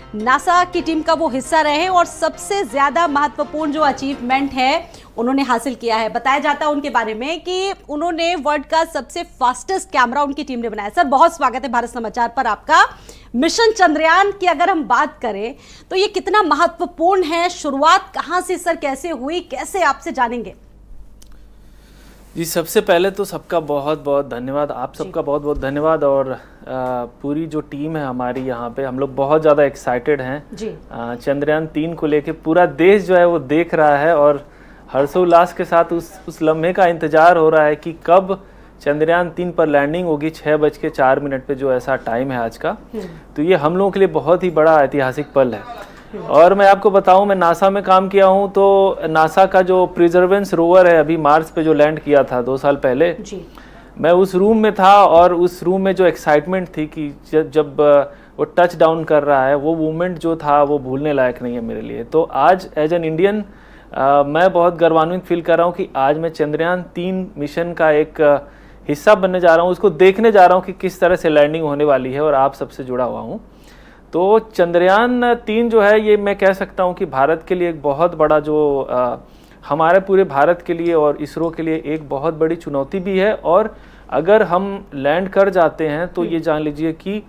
NASA की team का वो हिस्सा रहे और सबसे ज्यादा महत्वपूर्ण जो अचीवमेंट है उन्होंने हासिल किया है। बताया जाता है उनके बारे में कि उन्होंने वर्ल्ड का सबसे फास्टेस्ट कैमरा उनकी टीम ने बनाया। सर बहुत स्वागत है भारत समाचार पर आपका। मिशन चंद्रयान की अगर हम बात करें तो ये कितना महत्वपूर्ण है, शुरुआत कहां से सर कैसे हुई, कैसे आपसे जानेंगे? जी सबसे पहले तो सबका बहुत बहुत धन्यवाद, आप सबका बहुत बहुत धन्यवाद। और पूरी जो टीम है हमारी यहाँ पे, हम लोग बहुत ज़्यादा एक्साइटेड हैं जी। चंद्रयान 3 को लेके पूरा देश जो है वो देख रहा है और हर्षोल्लास के साथ उस लम्हे का इंतजार हो रहा है कि कब चंद्रयान 3 पर लैंडिंग होगी। 6:04 पे जो ऐसा टाइम है आज का, तो ये हम लोगों के लिए बहुत ही बड़ा ऐतिहासिक पल है। और मैं आपको बताऊं, मैं नासा में काम किया हूं, तो नासा का जो प्रिजर्वेंस रोवर है अभी मार्स पे जो लैंड किया था 2 साल पहले जी। मैं उस रूम में था और उस रूम में जो एक्साइटमेंट थी कि जब वो टच डाउन कर रहा है, वो मोमेंट जो था वो भूलने लायक नहीं है मेरे लिए। तो आज एज एन इंडियन मैं बहुत गर्वान्वित फील कर रहा हूँ कि आज मैं चंद्रयान 3 मिशन का एक हिस्सा बनने जा रहा हूँ, उसको देखने जा रहा हूँ कि किस तरह से लैंडिंग होने वाली है और आप सबसे जुड़ा हुआ हूँ। तो चंद्रयान 3 जो है ये मैं कह सकता हूँ कि भारत के लिए एक बहुत बड़ा जो हमारे पूरे भारत के लिए और इसरो के लिए एक बहुत बड़ी चुनौती भी है। और अगर हम लैंड कर जाते हैं तो ये जान लीजिए कि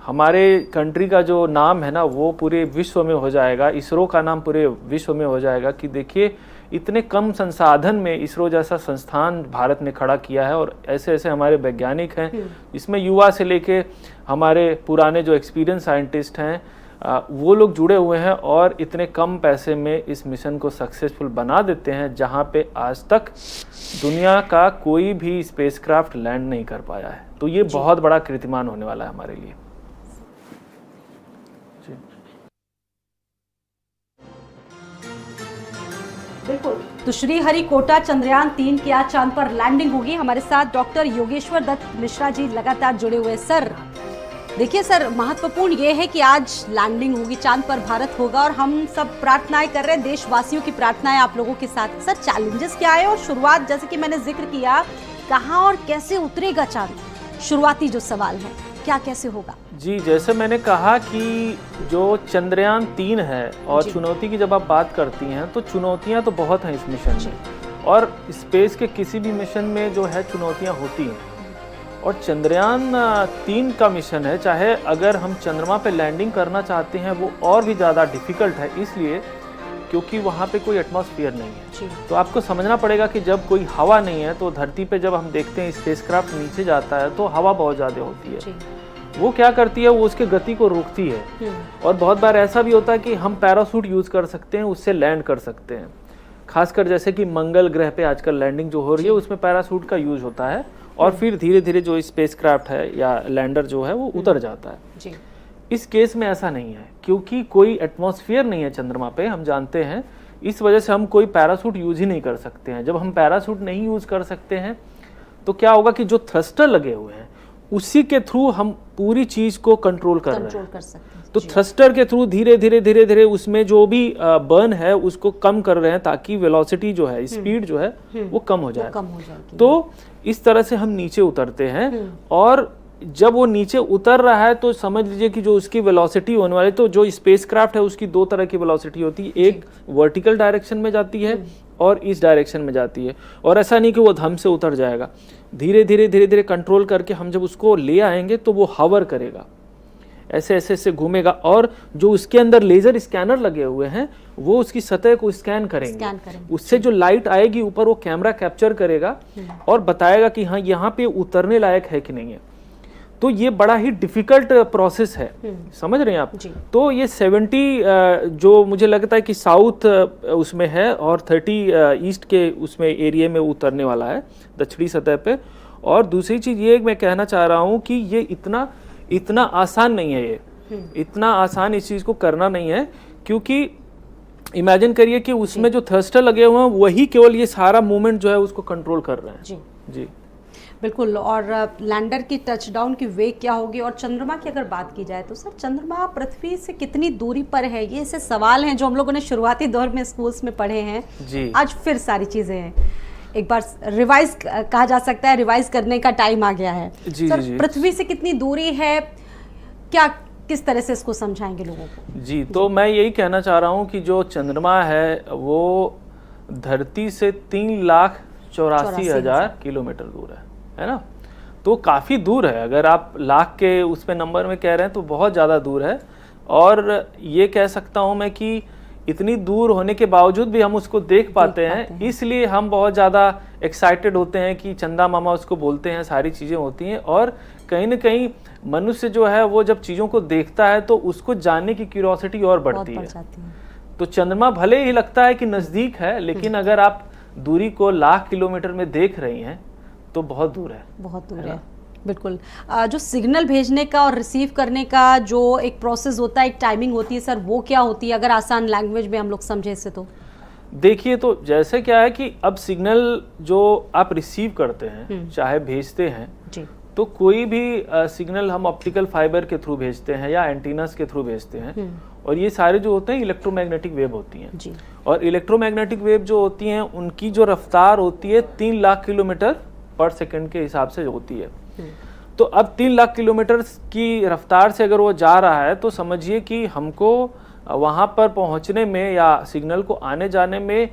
हमारे कंट्री का जो नाम है ना वो पूरे विश्व में हो जाएगा, इसरो का नाम पूरे विश्व में हो जाएगा कि देखिए इतने कम संसाधन में इसरो जैसा संस्थान भारत ने खड़ा किया है। और ऐसे ऐसे हमारे वैज्ञानिक हैं, इसमें युवा से लेके हमारे पुराने जो एक्सपीरियंस साइंटिस्ट हैं वो लोग जुड़े हुए हैं और इतने कम पैसे में इस मिशन को सक्सेसफुल बना देते हैं जहां पे आज तक दुनिया का कोई भी स्पेसक्राफ्ट लैंड नहीं कर पाया है। तो ये बहुत बड़ा कीर्तिमान होने वाला है हमारे लिए। बिल्कुल, तो श्रीहरिकोटा चंद्रयान 3 की आज चांद पर लैंडिंग होगी। हमारे साथ डॉक्टर योगेश्वर दत्त मिश्रा जी लगातार जुड़े हुए। सर देखिए सर, महत्वपूर्ण ये है कि आज लैंडिंग होगी, चांद पर भारत होगा और हम सब प्रार्थनाएं कर रहे हैं, देशवासियों की प्रार्थनाएं आप लोगों के साथ। सर चैलेंजेस क्या है और शुरुआत जैसे कि मैंने जिक्र किया, कहां और कैसे उतरेगा चांद, शुरुआती जो सवाल है क्या कैसे होगा? जी जैसे मैंने कहा कि जो चंद्रयान 3 है और चुनौती की जब आप बात करती हैं तो चुनौतियां तो बहुत हैं इस मिशन में, और स्पेस के किसी भी मिशन में जो है चुनौतियां होती हैं। और चंद्रयान 3 का मिशन है, चाहे अगर हम चंद्रमा पे लैंडिंग करना चाहते हैं वो और भी ज़्यादा डिफिकल्ट है, इसलिए क्योंकि वहाँ पे कोई एटमॉस्फेयर नहीं है। तो आपको समझना पड़ेगा कि जब कोई हवा नहीं है तो धरती पे जब हम देखते हैं स्पेसक्राफ्ट नीचे जाता है तो हवा बहुत ज़्यादा होती है। वो क्या करती है, वो उसके गति को रोकती है। और बहुत बार ऐसा भी होता है कि हम पैराशूट यूज़ कर सकते हैं, उससे लैंड कर सकते हैं। खासकर जैसे कि मंगल ग्रह पे आजकल लैंडिंग जो हो रही है उसमें पैराशूट का यूज होता है और फिर धीरे धीरे जो स्पेसक्राफ्ट है या लैंडर जो है वो उतर जाता है। इस केस में ऐसा नहीं है क्योंकि कोई एटमॉस्फेयर नहीं है चंद्रमा पे, हम जानते हैं। इस वजह से हम कोई पैराशूट यूज ही नहीं कर सकते हैं। जब हम पैराशूट नहीं यूज कर सकते हैं तो क्या होगा कि जो थ्रस्टर लगे हुए हैं उसी के थ्रू हम पूरी चीज को कंट्रोल कर रहे हैं। तो थ्रस्टर के थ्रू धीरे धीरे धीरे धीरे उसमें जो भी बर्न है उसको कम कर रहे हैं ताकि वेलोसिटी जो है, स्पीड जो है वो कम हो जाए। तो इस तरह से हम नीचे उतरते हैं और जब वो नीचे उतर रहा है तो समझ लीजिए कि जो उसकी वेलोसिटी होने वाली, तो जो स्पेसक्राफ्ट है उसकी 2 तरह की वेलोसिटी होती है, एक वर्टिकल डायरेक्शन में जाती है और इस डायरेक्शन में जाती है। और ऐसा नहीं कि वो धम से उतर जाएगा, धीरे धीरे धीरे धीरे कंट्रोल करके हम जब उसको ले आएंगे तो वो हवर करेगा, ऐसे ऐसे ऐसे घूमेगा। और जो उसके अंदर लेजर स्कैनर लगे हुए हैं वो उसकी सतह को स्कैन करेंगे। उससे जो लाइट आएगी ऊपर वो कैमरा कैप्चर करेगा और बताएगा कि हाँ यहाँ पे उतरने लायक है कि नहीं है। तो ये बड़ा ही डिफिकल्ट प्रोसेस है, समझ रहे हैं आप। तो ये 70 जो मुझे लगता है कि साउथ उसमें है और 30 ईस्ट के उसमें एरिया में उतरने वाला है दक्षिणी सतह पे। और दूसरी चीज ये मैं कहना चाह रहा हूँ कि ये इतना आसान नहीं है, ये इतना आसान इस चीज को करना नहीं है, क्योंकि इमेजिन करिए कि उसमें जो थ्रस्टर लगे हुए हैं वही केवल ये सारा मूवमेंट जो है उसको कंट्रोल कर रहे हैं। जी बिल्कुल। और लैंडर की टचडाउन की वेग क्या होगी? और चंद्रमा की अगर बात की जाए तो सर चंद्रमा पृथ्वी से कितनी दूरी पर है? ये ऐसे सवाल हैं जो हम लोगों ने शुरुआती दौर में स्कूल्स में पढ़े हैं जी। आज फिर सारी चीजें हैं, एक बार रिवाइज कहा जा सकता है, रिवाइज करने का टाइम आ गया है। सर पृथ्वी से कितनी दूरी है, क्या किस तरह से इसको समझाएंगे लोगों को? जी, तो मैं यही कहना चाह रहा हूँ कि जो चंद्रमा है वो धरती से 3,84,000 किलोमीटर दूर है ना? तो काफ़ी दूर है। अगर आप लाख के उस पे नंबर में कह रहे हैं तो बहुत ज़्यादा दूर है। और ये कह सकता हूँ मैं कि इतनी दूर होने के बावजूद भी हम उसको देख पाते हैं, इसलिए हम बहुत ज़्यादा एक्साइटेड होते हैं कि चंदा मामा उसको बोलते हैं, सारी चीज़ें होती हैं। और कहीं ना कहीं मनुष्य जो है वो जब चीज़ों को देखता है तो उसको जानने की क्यूरियोसिटी और बढ़ती है। तो चंद्रमा भले ही लगता है कि नज़दीक है, लेकिन अगर आप दूरी को लाख किलोमीटर में देख रही हैं तो बहुत दूर है, बहुत दूर है। बिल्कुल। जो सिग्नल भेजने का और रिसीव करने का जो एक प्रोसेस होता है, एक टाइमिंग होती है सर, वो क्या होती है अगर आसान लैंग्वेज में हम लोग समझे इसे? तो देखिए, तो जैसे क्या है कि अब सिग्नल जो आप रिसीव करते हैं चाहे भेजते हैं जी, तो कोई भी सिग्नल हम ऑप्टिकल फाइबर के थ्रू भेजते हैं या एंटीनास के थ्रू भेजते हैं, और ये सारे जो होते हैं इलेक्ट्रोमैग्नेटिक वेव होती हैं जी। और इलेक्ट्रोमैग्नेटिक वेव जो होती हैं उनकी जो रफ्तार होती है 3 लाख किलोमीटर पर सेकंड के हिसाब से होती है। तो अब 3 लाख किलोमीटर की रफ्तार से अगर वो जा रहा है तो समझिए कि हमको वहाँ पर पहुँचने में या सिग्नल को आने जाने में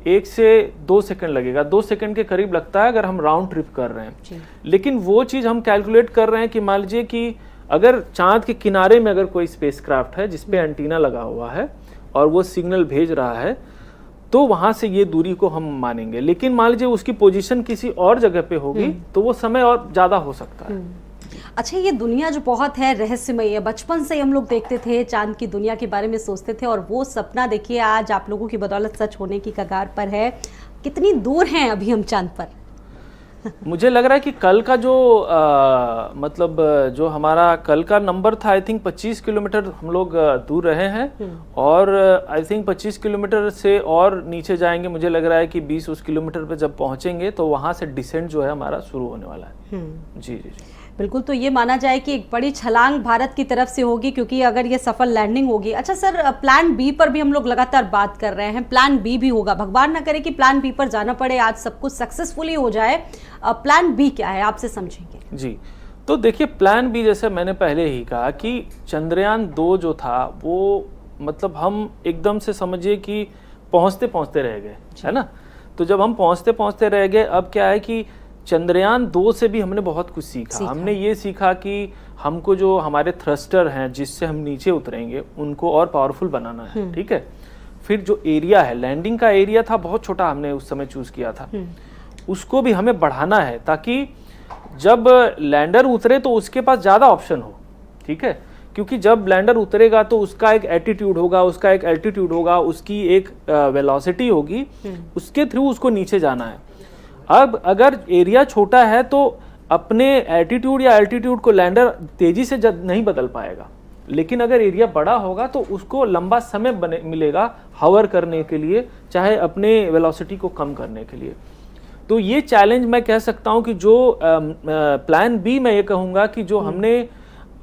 1 से 2 सेकंड लगेगा। 2 सेकंड के करीब लगता है अगर हम राउंड ट्रिप कर रहे हैं। लेकिन वो चीज़ हम कैलकुलेट कर रहे हैं कि मान लीजिए कि अगर चांद के किनारे में अगर कोई स्पेसक्राफ्ट है जिसपे एंटीना लगा हुआ है और वो सिग्नल भेज रहा है, तो वहां से ये दूरी को हम मानेंगे। लेकिन मान लीजिए उसकी पोजीशन किसी और जगह पे होगी तो वो समय और ज्यादा हो सकता है। अच्छा, ये दुनिया जो बहुत है रहस्यमयी है, बचपन से हम लोग देखते थे, चांद की दुनिया के बारे में सोचते थे, और वो सपना देखिए आज आप लोगों की बदौलत सच होने की कगार पर है। कितनी दूर हैं अभी हम चांद पर? मुझे लग रहा है कि कल का जो मतलब जो हमारा कल का नंबर था, आई थिंक 25 किलोमीटर हम लोग दूर रहे हैं, और आई थिंक 25 किलोमीटर से और नीचे जाएंगे। मुझे लग रहा है कि 20 किलोमीटर पे जब पहुंचेंगे तो वहां से डिसेंट जो है हमारा शुरू होने वाला है। जी जी जी, बिल्कुल। तो ये माना जाए कि एक बड़ी छलांग भारत की तरफ से होगी, क्योंकि अगर ये सफल लैंडिंग होगी। अच्छा सर, प्लान बी पर भी हम लोग लगातार बात कर रहे हैं, प्लान बी भी होगा, भगवान ना करे कि प्लान बी पर जाना पड़े, आज सब कुछ सक्सेसफुली हो जाए। प्लान बी क्या है आपसे समझेंगे? जी, तो देखिए प्लान बी जैसे मैंने पहले ही कहा कि चंद्रयान 2 जो था वो मतलब हम एकदम से समझिए कि पहुंचते पहुंचते रह गए, है ना? तो जब हम पहुंचते पहुंचते रह गए, अब क्या है कि चंद्रयान 2 से भी हमने बहुत कुछ सीखा। हमने ये सीखा कि हमको जो हमारे थ्रस्टर हैं जिससे हम नीचे उतरेंगे उनको और पावरफुल बनाना है, ठीक है? फिर जो एरिया है, लैंडिंग का एरिया था बहुत छोटा, हमने उस समय चूज किया था, उसको भी हमें बढ़ाना है ताकि जब लैंडर उतरे तो उसके पास ज़्यादा ऑप्शन हो, ठीक है? क्योंकि जब लैंडर उतरेगा तो उसका एक एटीट्यूड होगा, उसका एक एल्टीट्यूड होगा, उसकी एक वेलोसिटी होगी, उसके थ्रू उसको नीचे जाना है। अब अगर एरिया छोटा है तो अपने एटीट्यूड या एल्टीट्यूड को लैंडर तेजी से नहीं बदल पाएगा, लेकिन अगर एरिया बड़ा होगा तो उसको लंबा समय मिलेगा हवर करने के लिए, चाहे अपने वेलोसिटी को कम करने के लिए। तो ये चैलेंज मैं कह सकता हूं कि जो प्लान बी मैं ये कहूँगा कि जो हमने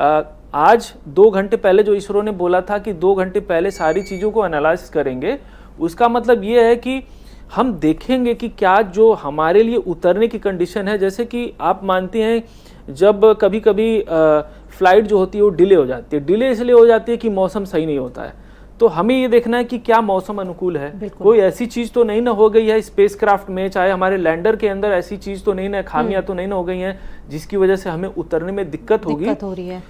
आज 2 घंटे पहले जो इसरो ने बोला था कि 2 घंटे पहले सारी चीज़ों को एनालाइज करेंगे, उसका मतलब ये है कि हम देखेंगे कि क्या जो हमारे लिए उतरने की कंडीशन है, जैसे कि आप मानते हैं जब कभी कभी फ्लाइट जो होती है वो डिले हो जाती है। डिले इसलिए हो जाती है कि मौसम सही नहीं होता है, तो हमें ये देखना है कि क्या मौसम अनुकूल है, कोई ऐसी चीज़ तो नहीं ना हो गई है स्पेसक्राफ्ट में, चाहे हमारे लैंडर के अंदर ऐसी चीज़ तो नहीं ना, खामियां तो नहीं ना हो गई हैं जिसकी वजह से हमें उतरने में दिक्कत हो रही है।